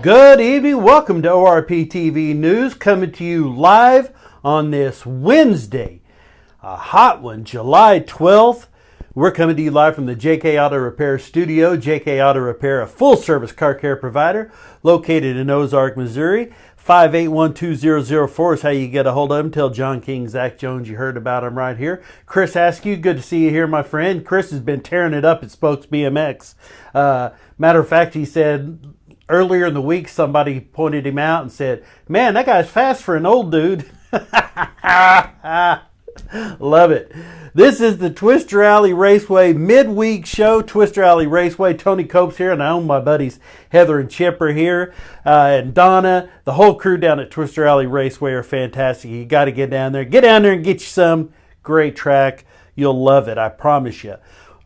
Good evening. Welcome to ORP TV News, coming to you live on this Wednesday, a hot one, July 12th. We're coming to you live from the JK Auto Repair Studio. JK Auto Repair, a full-service car care provider located in Ozark, Missouri. 581-2004 is how you get a hold of him. Tell John King, Zach Jones you heard about him right here. Chris Askew, good to see you here, my friend. Chris has been tearing it up at Spokes BMX. Matter of fact, he said earlier in the week somebody pointed him out and said, "Man, that guy's fast for an old dude." Love it. This is the Twister Alley Raceway midweek show. Twister Alley Raceway. Tony Copes here, and I own my buddies Heather and Chipper here, and Donna. The whole crew down at Twister Alley Raceway are fantastic. You got to get down there. Get down there and get you some. Great track. You'll love it. I promise you.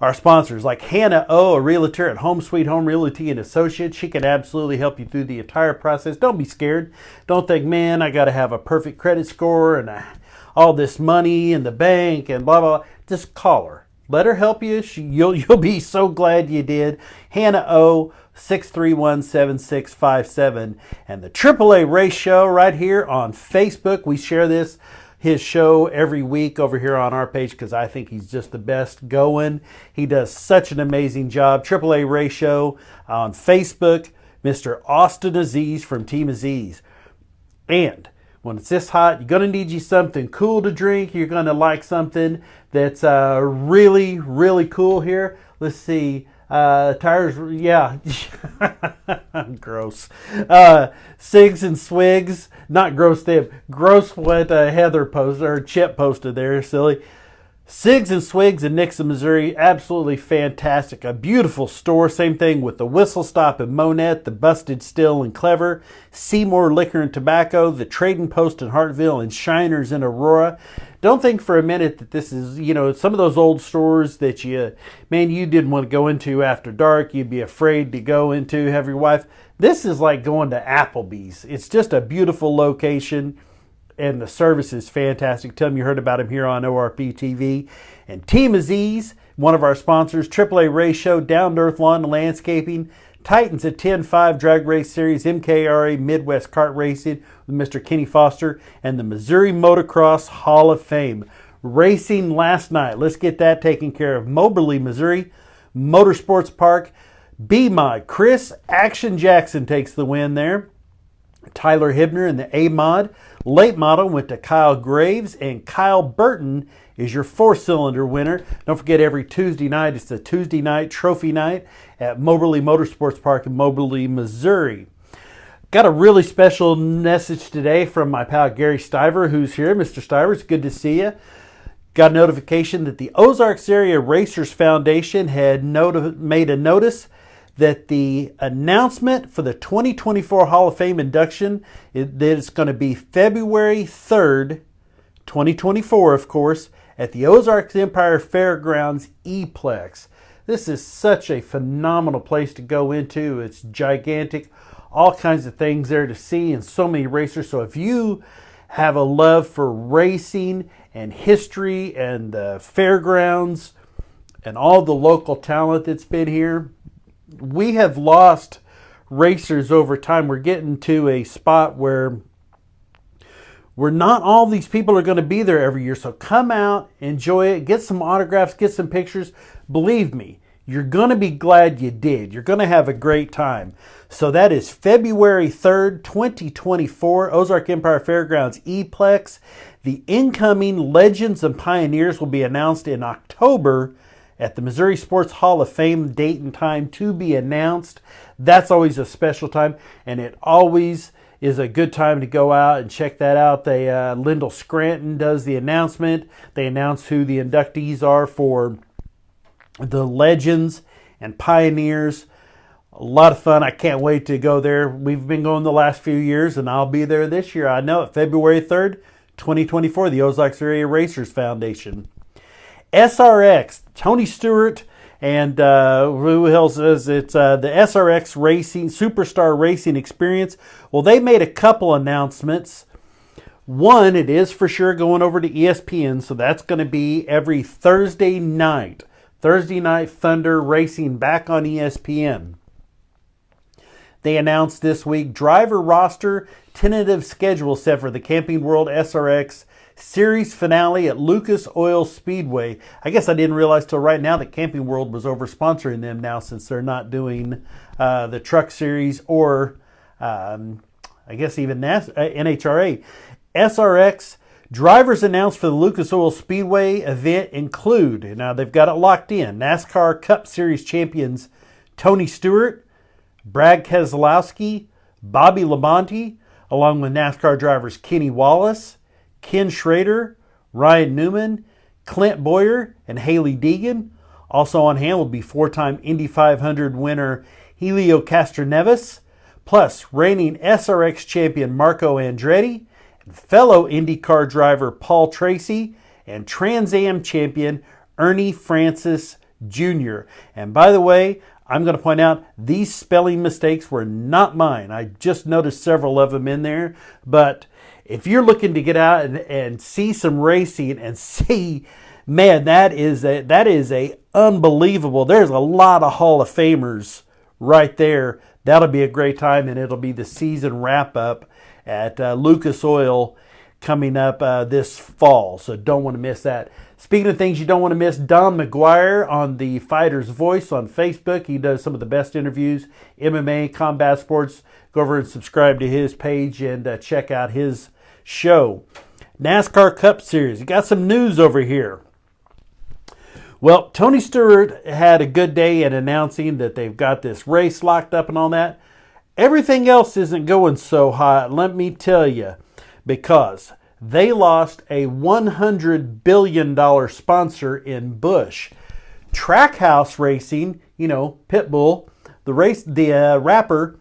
Our sponsors, like Hannah O, a realtor at Home Sweet Home Realty and Associates. She can absolutely help you through the entire process. Don't be scared. Don't think, man, I got to have a perfect credit score and all this money in the bank and blah, blah, blah. Just call her. Let her help you. You'll be so glad you did. Hannah O, 631-7657. And the AAA Race Show right here on Facebook. We share his show every week over here on our page because I think he's just the best going. He does such an amazing job. AAA Race Show on Facebook. Mr. Austin Aziz from Team Aziz. And when it's this hot, you're going to need you something cool to drink. You're going to like something that's really, really cool here. Let's see. Tires, yeah. Gross. Sigs and Swigs. Not gross them. Gross what Heather posted, or Chip posted there, silly. Sigs and Swigs in Nixa, Missouri. Absolutely fantastic. A beautiful store. Same thing with the Whistle Stop in Monette, the Busted Still in Clever, Seymour Liquor and Tobacco, the Trading Post in Hartville, and Shiners in Aurora. Don't think for a minute that this is, some of those old stores that you didn't want to go into after dark. You'd be afraid to go into, have your wife. This is like going to Applebee's. It's just a beautiful location. And the service is fantastic. Tell them you heard about him here on ORP TV. And Team Aziz, one of our sponsors, AAA Race Show, Down to Earth Lawn and Landscaping, Titans at 10-5 Drag Race Series, MKRA Midwest Kart Racing with Mr. Kenny Foster, and the Missouri Motocross Hall of Fame. Racing last night. Let's get that taken care of. Moberly, Missouri, Motorsports Park. B-Mod, Chris Action Jackson takes the win there. Tyler Hibner in the A-Mod. Late model went to Kyle Graves, and Kyle Burton is your 4-cylinder winner. Don't forget, every Tuesday night, it's the Tuesday night trophy night at Moberly Motorsports Park in Moberly, Missouri. Got a really special message today from my pal Gary Stiver, who's here. Mr. Stiver, it's good to see you. Got a notification that the Ozarks Area Racers Foundation had made a notice that the announcement for the 2024 Hall of Fame induction is going to be February 3rd, 2024, of course, at the Ozarks Empire Fairgrounds E-Plex. This is such a phenomenal place to go into. It's gigantic, all kinds of things there to see, and so many racers. So if you have a love for racing and history and the fairgrounds and all the local talent that's been here, we have lost racers over time. We're getting to a spot where not all these people are going to be there every year. So come out, enjoy it, get some autographs, get some pictures. Believe me, you're going to be glad you did. You're going to have a great time. So that is February 3rd, 2024, Ozark Empire Fairgrounds E-Plex. The incoming Legends and Pioneers will be announced in October at the Missouri Sports Hall of Fame. Date and time to be announced. That's always a special time, and it always is a good time to go out and check that out. Lyndall Scranton does the announcement. They announce who the inductees are for the Legends and Pioneers. A lot of fun. I can't wait to go there. We've been going the last few years, and I'll be there this year. I know it. February 3rd, 2024, the Ozarks Area Racers Foundation. SRX, Tony Stewart, and who else is it? The SRX Racing, Superstar Racing Experience. Well, they made a couple announcements. One, it is for sure going over to ESPN, so that's going to be every Thursday night. Thursday Night Thunder Racing back on ESPN. they announced this week driver roster tentative schedule set for the Camping World SRX series finale at Lucas Oil Speedway. I guess I didn't realize till right now that Camping World was over sponsoring them now, since they're not doing the truck series or I guess even NHRA. SRX drivers announced for the Lucas Oil Speedway event include, now they've got it locked in, NASCAR Cup Series champions Tony Stewart, Brad Keselowski, Bobby Labonte, along with NASCAR drivers Kenny Wallace, Ken Schrader, Ryan Newman, Clint Boyer, and Haley Deegan. Also on hand will be four-time Indy 500 winner Helio Castroneves, plus reigning SRX champion Marco Andretti, and fellow IndyCar driver Paul Tracy, and Trans Am champion Ernie Francis Jr. And by the way, I'm going to point out these spelling mistakes were not mine. I just noticed several of them in there. But if you're looking to get out and see some racing and see, man, that is a unbelievable. There's a lot of Hall of Famers right there. That'll be a great time, and it'll be the season wrap up at Lucas Oil coming up this fall. So don't want to miss that. Speaking of things you don't want to miss, Don McGuire on the Fighter's Voice on Facebook. He does some of the best interviews, MMA, combat sports. Go over and subscribe to his page and check out his show. NASCAR Cup Series. You got some news over here. Well, Tony Stewart had a good day in announcing that they've got this race locked up and all that. Everything else isn't going so hot, let me tell you, because they lost a $100 billion sponsor in Busch. Trackhouse Racing, you know, Pitbull, the rapper,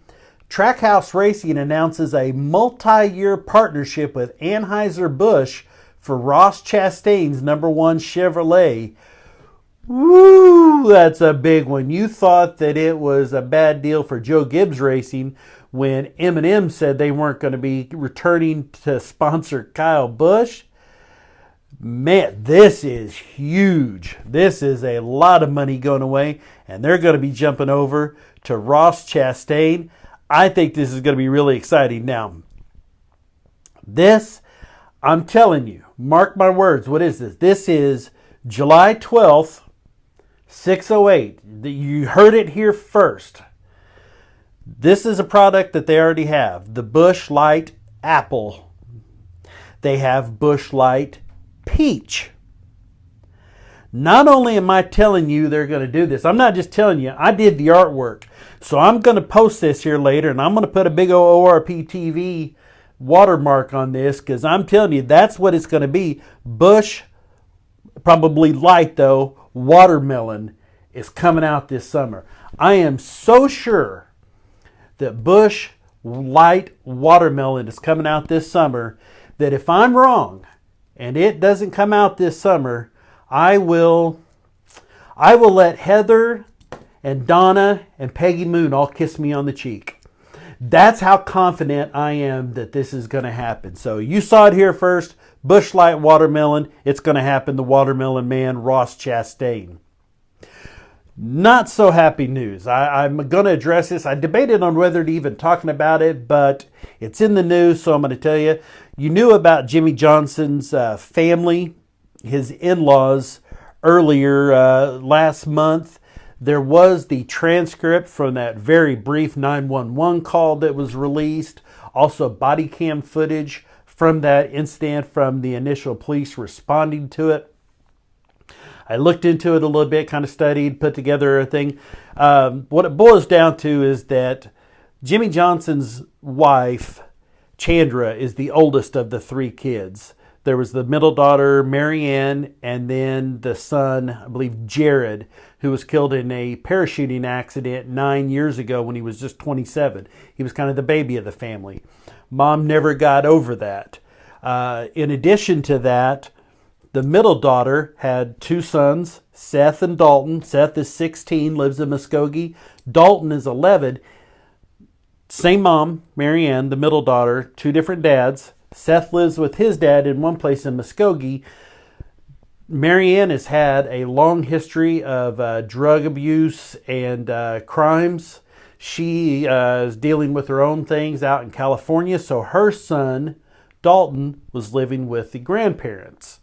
Trackhouse Racing announces a multi-year partnership with Anheuser-Busch for Ross Chastain's #1 Chevrolet. Woo, that's a big one. You thought that it was a bad deal for Joe Gibbs Racing when M&M said they weren't going to be returning to sponsor Kyle Busch. Man, this is huge. This is a lot of money going away, and they're going to be jumping over to Ross Chastain. I think this is going to be really exciting. Now, this, I'm telling you, mark my words, what is this? This is July 12th, 6:08. You heard it here first. This is a product that they already have. The Busch Light Apple. They have Busch Light Peach. Not only am I telling you they're going to do this, I'm not just telling you, I did the artwork. So I'm going to post this here later, and I'm going to put a big ORP TV watermark on this, because I'm telling you, that's what it's going to be. Busch, probably light though, watermelon is coming out this summer. I am so sure that Busch Light Watermelon is coming out this summer that if I'm wrong and it doesn't come out this summer, I will let Heather and Donna and Peggy Moon all kiss me on the cheek. That's how confident I am that this is going to happen. So you saw it here first. Busch Light Watermelon. It's going to happen. The Watermelon Man, Ross Chastain. Not so happy news. I'm going to address this. I debated on whether to even talking about it, but it's in the news, so I'm going to tell you. You knew about Jimmy Johnson's family, his in-laws, earlier last month. There was the transcript from that very brief 911 call that was released. Also body cam footage from that incident from the initial police responding to it. I looked into it a little bit, kind of studied, put together a thing. What it boils down to is that Jimmy Johnson's wife, Chandra, is the oldest of the three kids. There was the middle daughter, Marianne, and then the son, I believe, Jared, who was killed in a parachuting accident 9 years ago when he was just 27. He was kind of the baby of the family. Mom never got over that. In addition to that, the middle daughter had two sons, Seth and Dalton. Seth is 16, lives in Muskogee. Dalton is 11. Same mom, Marianne, the middle daughter, two different dads. Seth lives with his dad in one place in Muskogee. Marianne has had a long history of drug abuse and crimes. She is dealing with her own things out in California, so her son, Dalton, was living with the grandparents.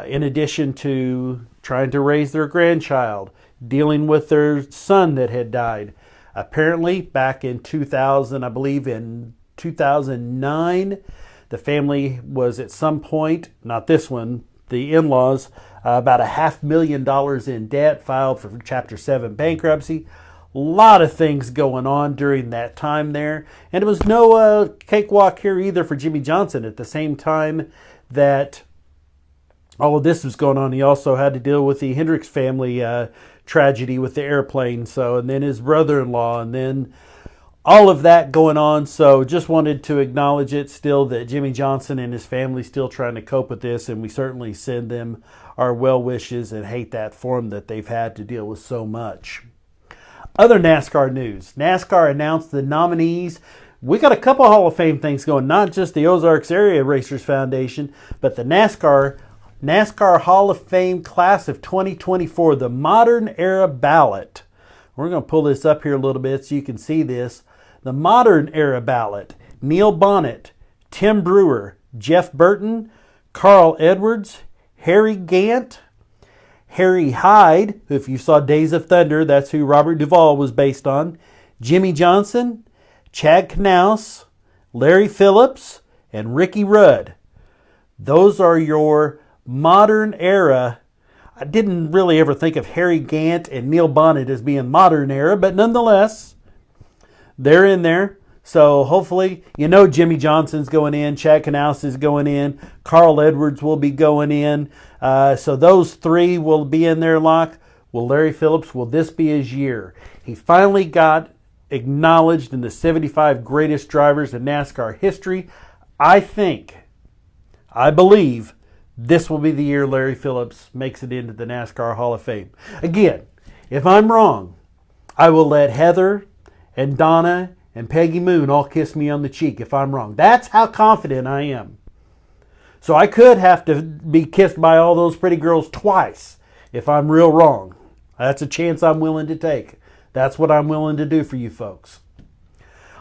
In addition to trying to raise their grandchild, dealing with their son that had died. Apparently, back in 2000, I believe in 2009, the family was at some point, not this one, the in-laws, about $500,000 in debt, filed for Chapter 7 bankruptcy. A lot of things going on during that time there. And it was no cakewalk here either for Jimmie Johnson. At the same time that all of this was going on, he also had to deal with the Hendricks family tragedy with the airplane. So, and then his brother-in-law, and then all of that going on. So just wanted to acknowledge it still, that Jimmie Johnson and his family still trying to cope with this, and we certainly send them our well wishes and hate that for them that they've had to deal with so much. Other NASCAR news. NASCAR announced the nominees. We got a couple Hall of Fame things going, not just the Ozarks Area Racers Foundation, but the NASCAR Hall of Fame Class of 2024, the Modern Era Ballot. We're going to pull this up here a little bit so you can see this. The Modern Era Ballot: Neil Bonnet, Tim Brewer, Jeff Burton, Carl Edwards, Harry Gant, Harry Hyde, who, if you saw Days of Thunder, that's who Robert Duvall was based on, Jimmie Johnson, Chad Knaus, Larry Phillips, and Ricky Rudd. Those are your modern era. I didn't really ever think of Harry Gant and Neil Bonnet as being modern era, but nonetheless, they're in there. So hopefully, Jimmie Johnson's going in, Chad Knaus is going in, Carl Edwards will be going in. So those three will be in there, Locke. Will Larry Phillips, will this be his year? He finally got acknowledged in the 75 greatest drivers in NASCAR history. I believe this will be the year Larry Phillips makes it into the NASCAR Hall of Fame. Again, if I'm wrong, I will let Heather and Donna and Peggy Moon all kiss me on the cheek if I'm wrong. That's how confident I am. So I could have to be kissed by all those pretty girls twice if I'm real wrong. That's a chance I'm willing to take. That's what I'm willing to do for you folks.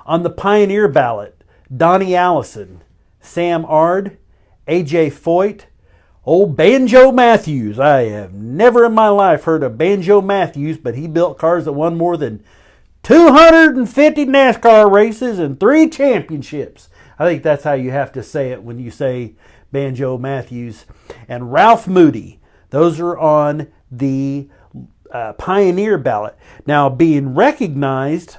On the Pioneer ballot, Donnie Allison, Sam Ard, AJ Foyt, old Banjo Matthews. I have never in my life heard of Banjo Matthews, but he built cars that won more than 250 NASCAR races and 3 championships. I think that's how you have to say it when you say Banjo Matthews. And Ralph Moody. Those are on the Pioneer ballot. Now, being recognized,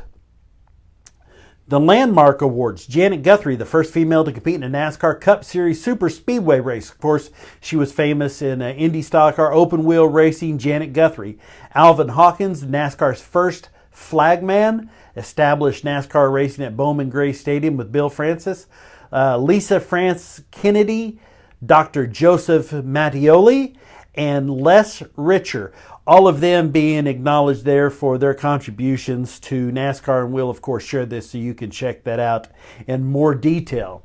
the Landmark Awards. Janet Guthrie, the first female to compete in a NASCAR Cup Series Super Speedway race. Of course, she was famous in Indy Style Car open wheel racing. Janet Guthrie. Alvin Hawkins, NASCAR's first flagman, established NASCAR racing at Bowman Gray Stadium with Bill Francis. Lisa France Kennedy, Dr. Joseph Mattioli, and Les Richer. All of them being acknowledged there for their contributions to NASCAR, and we'll of course share this so you can check that out in more detail.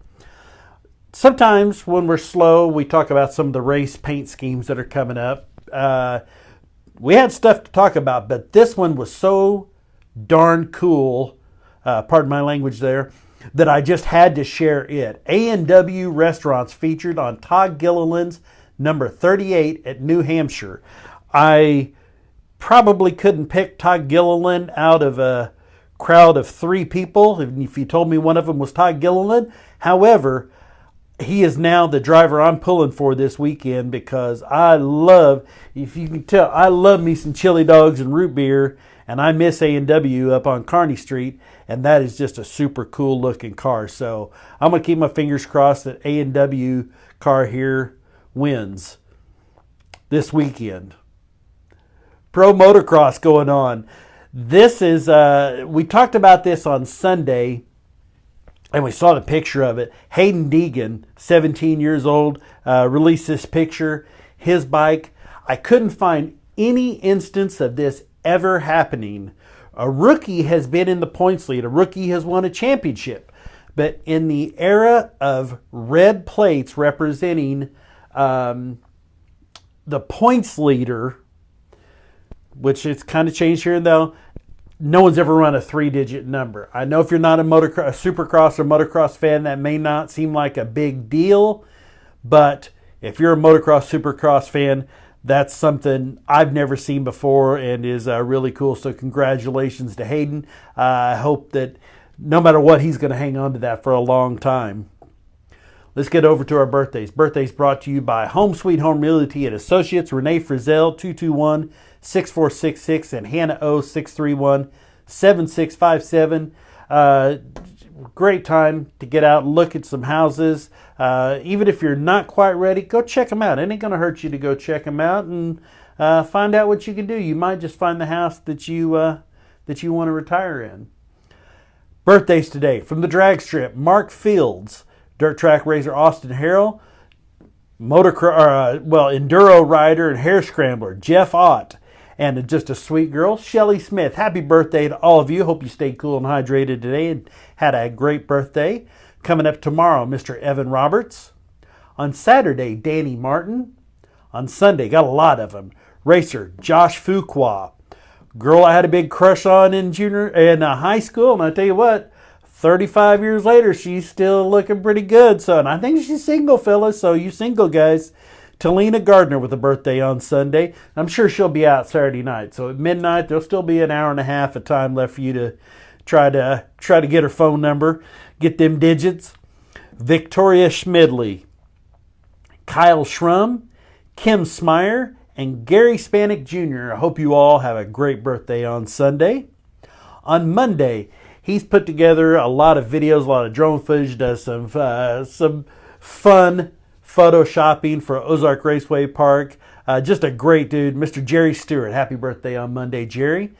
Sometimes when we're slow, we talk about some of the race paint schemes that are coming up. We had stuff to talk about, but this one was so darn cool, pardon my language there, that I just had to share it. A&W Restaurants featured on Todd Gilliland's number 38 at New Hampshire. I probably couldn't pick Todd Gilliland out of a crowd of 3 people if you told me one of them was Todd Gilliland. However, he is now the driver I'm pulling for this weekend because I love, if you can tell, I love me some chili dogs and root beer, and I miss A&W up on Kearney Street, and that is just a super cool looking car. So I'm going to keep my fingers crossed that A&W car here wins this weekend. Pro motocross going on. This is, we talked about this on Sunday, and we saw the picture of it. Hayden Deegan, 17 years old, released this picture. His bike. I couldn't find any instance of this ever happening. A rookie has been in the points lead. A rookie has won a championship. But in the era of red plates representing the points leader, which it's kind of changed here and there, no one's ever run a 3-digit number. I know if you're not a supercross or motocross fan, that may not seem like a big deal, but if you're a motocross, supercross fan, that's something I've never seen before and is really cool. So congratulations to Hayden. I hope that no matter what, he's going to hang on to that for a long time. Let's get over to our birthdays. Birthdays brought to you by Home Sweet Home Realty and Associates. Renee Frizzell, 221-6466, and Hannah O, 631-7657. Great time to get out and look at some houses. Even if you're not quite ready, go check them out. It ain't going to hurt you to go check them out and find out what you can do. You might just find the house that you want to retire in. Birthdays today from the drag strip: Mark Fields, dirt track racer Austin Harrell, enduro rider and hair scrambler Jeff Ott, and just a sweet girl, Shelly Smith. Happy birthday to all of you. Hope you stayed cool and hydrated today and had a great birthday. Coming up tomorrow, Mr. Evan Roberts. On Saturday, Danny Martin. On Sunday, got a lot of them, racer Josh Fuqua. Girl I had a big crush on in high school, and I tell you what, 35 years later, she's still looking pretty good. So, and I think she's single, fellas. So you single guys, Talina Gardner with a birthday on Sunday. I'm sure she'll be out Saturday night. So at midnight, there'll still be an hour and a half of time left for you to try to get her phone number, get them digits. Victoria Schmidley, Kyle Schrum, Kim Smyer, and Gary Spanik Jr. I hope you all have a great birthday on Sunday. On Monday, he's put together a lot of videos, a lot of drone footage, does some fun photoshopping for Ozark Raceway Park. Just a great dude, Mr. Jerry Stewart. Happy birthday on Monday, Jerry.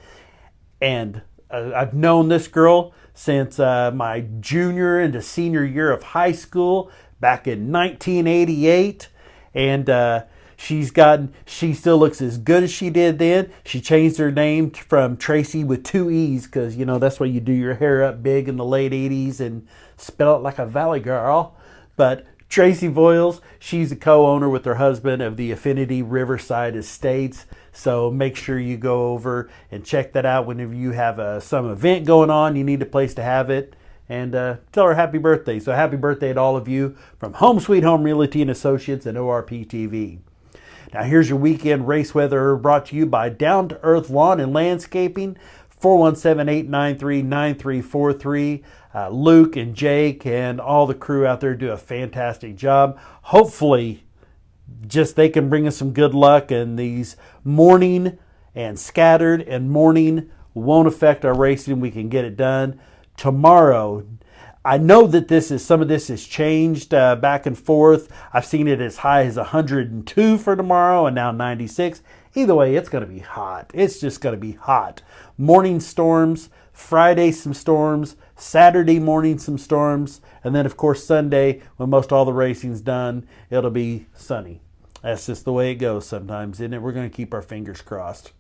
And I've known this girl since my junior into senior year of high school back in 1988. And she still looks as good as she did then. She changed her name from Tracy with 2 E's because, that's why you do your hair up big in the late 80s and spell it like a valley girl. But Tracy Voiles, she's a co-owner with her husband of the Affinity Riverside Estates. So make sure you go over and check that out whenever you have some event going on. You need a place to have it. And tell her happy birthday. So happy birthday to all of you from Home Sweet Home Realty and Associates and ORP TV. Now here's your weekend race weather brought to you by Down to Earth Lawn and Landscaping, 417-893-9343. Luke and Jake and all the crew out there do a fantastic job. Hopefully, just they can bring us some good luck, and these morning and scattered and morning won't affect our racing. We can get it done tomorrow. I know that some of this has changed back and forth. I've seen it as high as 102 for tomorrow and now 96. Either way, it's going to be hot. It's just going to be hot. Morning storms, Friday some storms, Saturday morning some storms, and then of course Sunday, when most all the racing's done, it'll be sunny. That's just the way it goes sometimes, isn't it? We're going to keep our fingers crossed.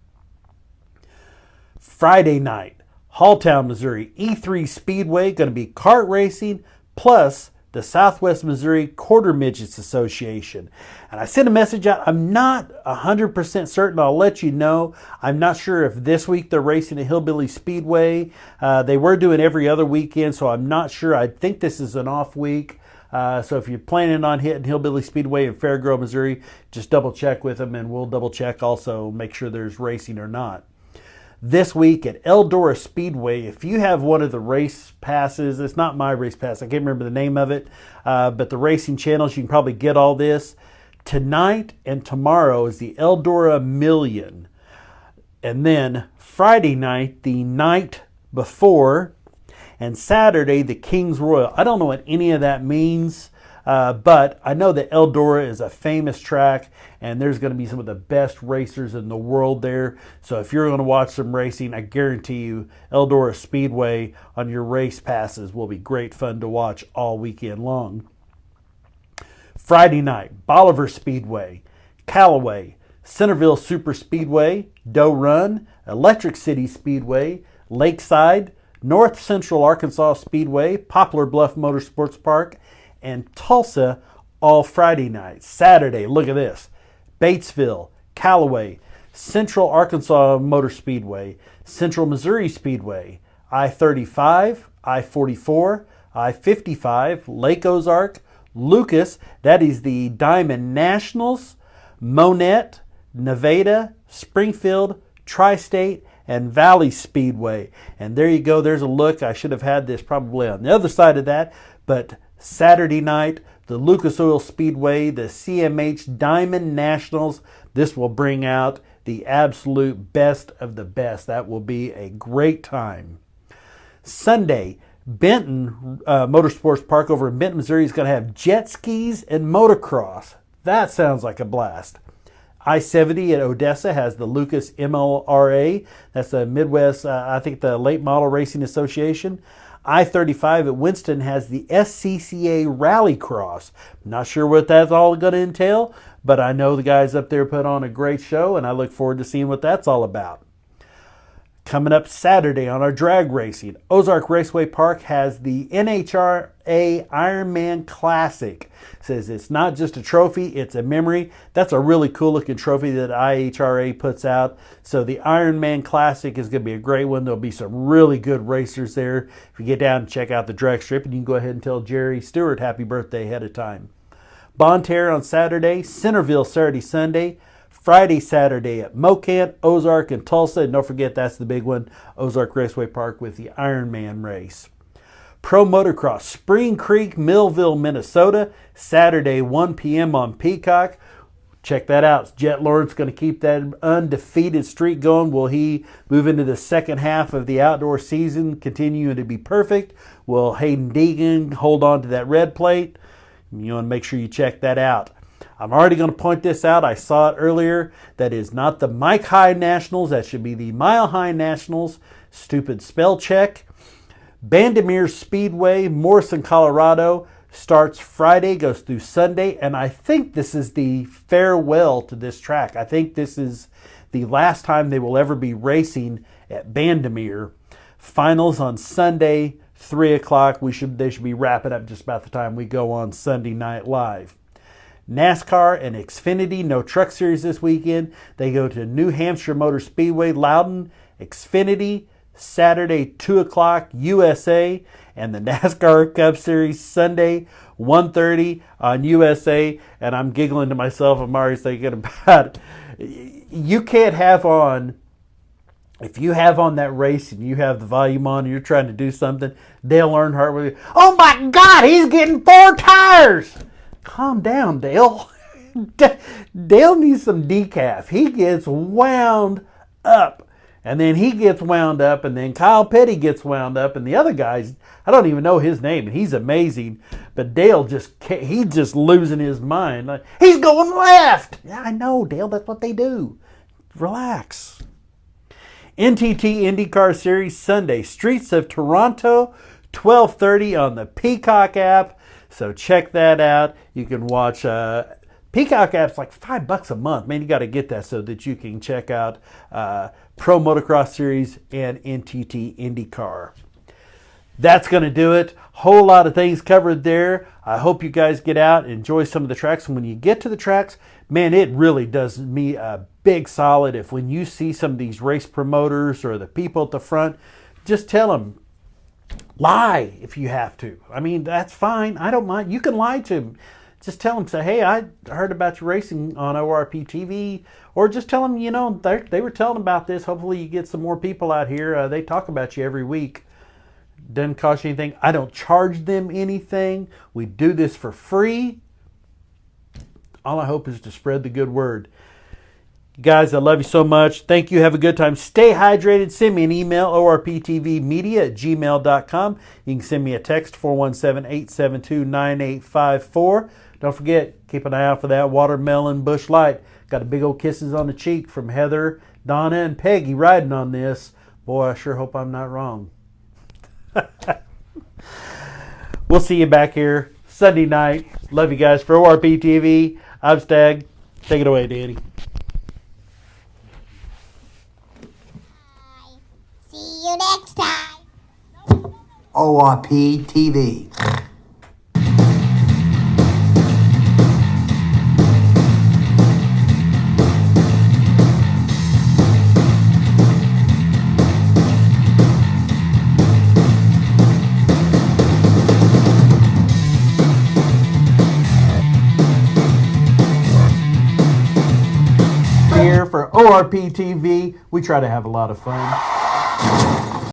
Friday night, Halltown, Missouri, E3 Speedway, going to be kart racing, plus the Southwest Missouri Quarter Midgets Association. And I sent a message out. I'm not 100% certain. I'll let you know. I'm not sure if this week they're racing at Hillbilly Speedway. They were doing every other weekend, so I'm not sure. I think this is an off week. So if you're planning on hitting Hillbilly Speedway in Fairgrove, Missouri, just double check with them, and we'll double check also, make sure there's racing or not. This week at Eldora Speedway, if you have one of the race passes, it's not my race pass, I can't remember the name of it, but the racing channels, you can probably get all this. Tonight and tomorrow is the Eldora Million. And then Friday night, the night before, and Saturday, the King's Royal. I don't know what any of that means, but I know that Eldora is a famous track, and there's going to be some of the best racers in the world there. So if you're going to watch some racing, I guarantee you Eldora Speedway on your race passes will be great fun to watch all weekend long. Friday night, Bolivar Speedway, Callaway, Centerville Super Speedway, Doe Run, Electric City Speedway, Lakeside, North Central Arkansas Speedway, Poplar Bluff Motorsports Park, and Tulsa all Friday night. Saturday, look at this. Batesville, Callaway, Central Arkansas Motor Speedway, Central Missouri Speedway, I-35, I-44, I-55, Lake Ozark, Lucas, that is the Diamond Nationals, Monette, Nevada, Springfield, Tri-State, and Valley Speedway. And there you go. There's a look. I should have had this probably on the other side of that. But Saturday night, the Lucas Oil Speedway, the CMH Diamond Nationals. This will bring out the absolute best of the best. That will be a great time. Sunday, Benton Motorsports Park over in Benton, Missouri is going to have jet skis and motocross. That sounds like a blast. I-70 at Odessa has the Lucas MLRA. That's the Midwest, I think the Late Model Racing Association. I-35 at Winston has the SCCA Rallycross. Not sure what that's all going to entail, but I know the guys up there put on a great show, and I look forward to seeing what that's all about. Coming up Saturday on our drag racing, Ozark Raceway Park has the NHRA Ironman Classic. It says it's not just a trophy, it's a memory. That's a really cool looking trophy that IHRA puts out. So the Ironman Classic is going to be a great one. There'll be some really good racers there. If you get down and check out the drag strip, and you can go ahead and tell Jerry Stewart happy birthday ahead of time. Bonne Terre on Saturday, Centerville Saturday, Sunday. Friday, Saturday at Mocant, Ozark, and Tulsa. And don't forget, that's the big one, Ozark Raceway Park with the Ironman race. Pro Motocross, Spring Creek, Millville, Minnesota, Saturday, 1 p.m. on Peacock. Check that out. Jet Lawrence going to keep that undefeated streak going. Will he move into the second half of the outdoor season, continuing to be perfect? Will Hayden Deegan hold on to that red plate? You want to make sure you check that out. I'm already going to point this out. I saw it earlier. That is not the Mike High Nationals. That should be the Mile High Nationals. Stupid spell check. Bandimere Speedway, Morrison, Colorado, starts Friday, goes through Sunday, and I think this is the farewell to this track. I think this is the last time they will ever be racing at Bandimere. Finals on Sunday, 3 o'clock. They should be wrapping up just about the time we go on Sunday Night Live. NASCAR and Xfinity, no truck series this weekend. They go to New Hampshire Motor Speedway, Loudon, Xfinity, Saturday, 2 o'clock, USA, and the NASCAR Cup Series Sunday, 1:30 on USA. And I'm giggling to myself. I'm already thinking about you can't have on, if you have on that race and you have the volume on and you're trying to do something, Dale Earnhardt will be, oh my God, he's getting 4 tires. Calm down, Dale. Dale needs some decaf. He gets wound up. And then he gets wound up. And then Kyle Petty gets wound up. And the other guys, I don't even know his name. And he's amazing. But Dale he's just losing his mind. Like, he's going left. Yeah, I know, Dale. That's what they do. Relax. NTT IndyCar Series Sunday. Streets of Toronto, 12:30 on the Peacock app. So check that out. You can watch Peacock app's like $5 a month. Man, you got to get that so that you can check out Pro Motocross Series and NTT IndyCar. That's going to do it. Whole lot of things covered there. I hope you guys get out and enjoy some of the tracks. And when you get to the tracks, man, it really does me a big solid if when you see some of these race promoters or the people at the front, just tell them, lie if you have to. I mean, that's fine. I don't mind. You can lie to them. Just tell them, say, hey, I heard about you racing on ORP TV. Or just tell them, they were telling about this. Hopefully you get some more people out here. They talk about you every week. Doesn't cost you anything. I don't charge them anything. We do this for free. All I hope is to spread the good word. Guys, I love you so much. Thank you. Have a good time. Stay hydrated. Send me an email, orptvmedia@gmail.com. You can send me a text, 417-872-9854. Don't forget, keep an eye out for that watermelon Busch Light. Got a big old kisses on the cheek from Heather, Donna, and Peggy riding on this. Boy, I sure hope I'm not wrong. We'll see you back here Sunday night. Love you guys. For ORP TV, I'm Stag. Take it away, Danny. See you next time. ORP TV. for ORP TV. We try to have a lot of fun.